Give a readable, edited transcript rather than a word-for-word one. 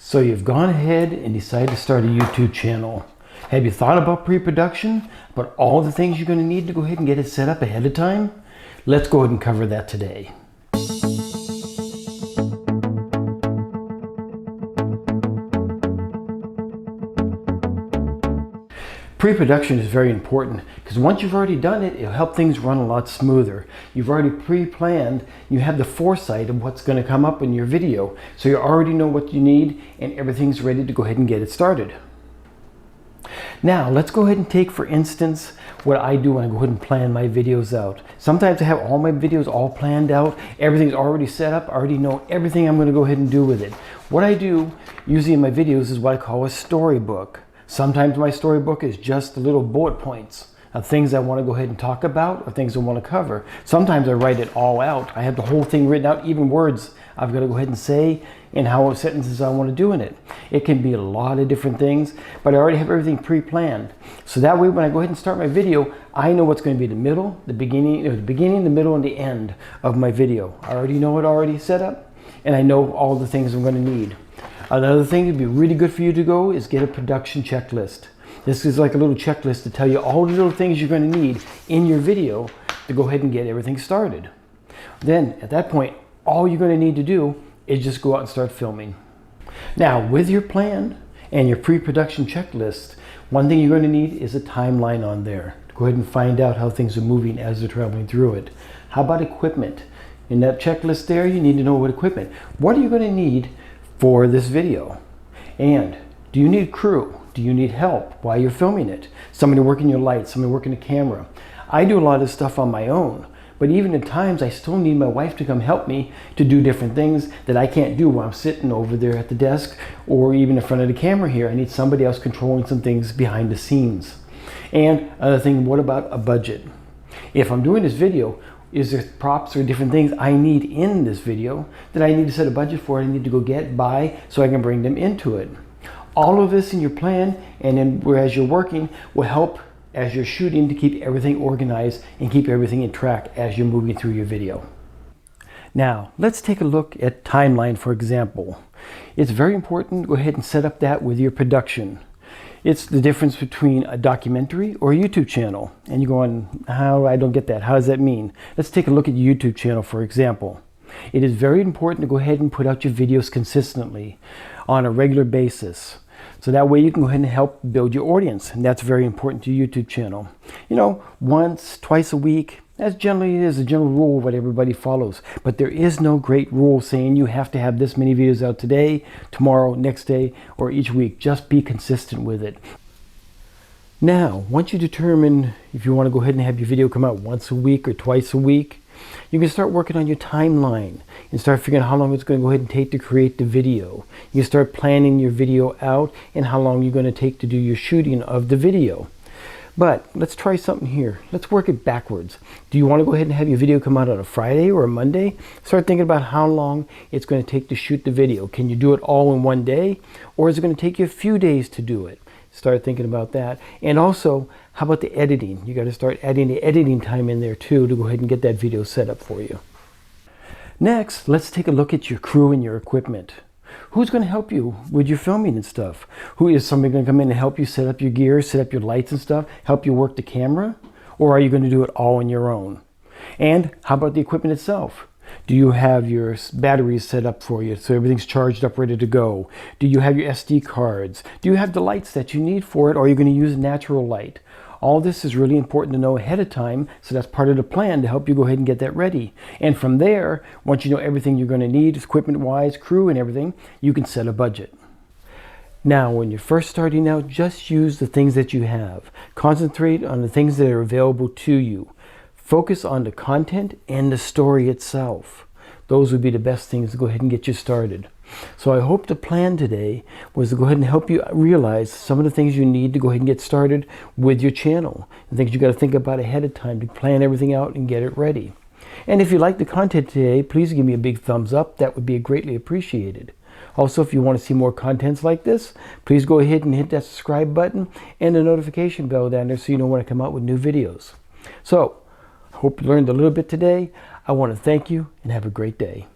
So you've gone ahead and decided to start a YouTube channel. Have you thought about pre-production? About all the things you're going to need to go ahead and get it set up ahead of time? Let's go ahead and cover that today. Pre-production is very important because once you've already done it, it'll help things run a lot smoother. You've already pre-planned, you have the foresight of what's going to come up in your video. So you already know what you need and everything's ready to go ahead and get it started. Now let's go ahead and take, for instance, what I do when I go ahead and plan my videos out. Sometimes I have all my videos all planned out, everything's already set up, I already know everything I'm going to go ahead and do with it. What I do usually in my videos is what I call a storybook. Sometimes my storybook is just the little bullet points of things I want to go ahead and talk about or things I want to cover. Sometimes I write it all out. I have the whole thing written out, even words I've got to go ahead and say and how sentences I want to do in it. It can be a lot of different things, but I already have everything pre-planned. So that way when I go ahead and start my video, I know what's going to be the middle, the beginning, the middle, and the end of my video. I already know it already set up, and I know all the things I'm going to need. Another thing that'd be really good for you to go is get a production checklist. This is like a little checklist to tell you all the little things you're going to need in your video to go ahead and get everything started. Then at that point, all you're going to need to do is just go out and start filming. Now with your plan and your pre-production checklist, one thing you're going to need is a timeline on there. Go ahead and find out how things are moving as they're traveling through it. How about equipment? In that checklist there, you need to know what equipment. What are you going to need for this video? And do you need crew? Do you need help while you're filming it? Somebody working your lights, somebody working the camera. I do a lot of stuff on my own, but even at times I still need my wife to come help me to do different things that I can't do while I'm sitting over there at the desk or even in front of the camera here. I need somebody else controlling some things behind the scenes. And another thing, what about a budget? If I'm doing this video, is there props or different things I need in this video that I need to set a budget for, I need to go buy so I can bring them into it. All of this in your plan and then as you're working will help as you're shooting to keep everything organized and keep everything in track as you're moving through your video. Now let's take a look at timeline, for example. It's very important to go ahead and set up that with your production. It's the difference between a documentary or a YouTube channel. And you're going, how? I don't get that. How does that mean? Let's take a look at your YouTube channel, for example. It is very important to go ahead and put out your videos consistently on a regular basis. So that way you can go ahead and help build your audience. And that's very important to your YouTube channel. You know, once, twice a week, that generally is a general rule what everybody follows. But there is no great rule saying you have to have this many videos out today, tomorrow, next day, or each week. Just be consistent with it. Now, once you determine if you want to go ahead and have your video come out once a week or twice a week, you can start working on your timeline and start figuring out how long it's going to go ahead and take to create the video. You can start planning your video out and how long you're going to take to do your shooting of the video. But let's try something here. Let's work it backwards. Do you want to go ahead and have your video come out on a Friday or a Monday? Start thinking about how long it's going to take to shoot the video. Can you do it all in one day? Or is it going to take you a few days to do it? Start thinking about that. And also, how about the editing? You got to start adding the editing time in there too to go ahead and get that video set up for you. Next, let's take a look at your crew and your equipment. Who's going to help you with your filming and stuff? Who is somebody going to come in and help you set up your gear, set up your lights and stuff, help you work the camera? Or are you going to do it all on your own? And how about the equipment itself? Do you have your batteries set up for you so everything's charged up, ready to go? Do you have your SD cards? Do you have the lights that you need for it, or are you going to use natural light? All this is really important to know ahead of time, so that's part of the plan to help you go ahead and get that ready. And from there, once you know everything you're going to need, equipment-wise, crew and everything, you can set a budget. Now, when you're first starting out, just use the things that you have. Concentrate on the things that are available to you. Focus on the content and the story itself. Those would be the best things to go ahead and get you started. So I hope the plan today was to go ahead and help you realize some of the things you need to go ahead and get started with your channel. And things you got to think about ahead of time to plan everything out and get it ready. And if you like the content today, please give me a big thumbs up. That would be greatly appreciated. Also, if you want to see more contents like this, please go ahead and hit that subscribe button and the notification bell down there so you know when I come out with new videos. So, hope you learned a little bit today. I want to thank you and have a great day.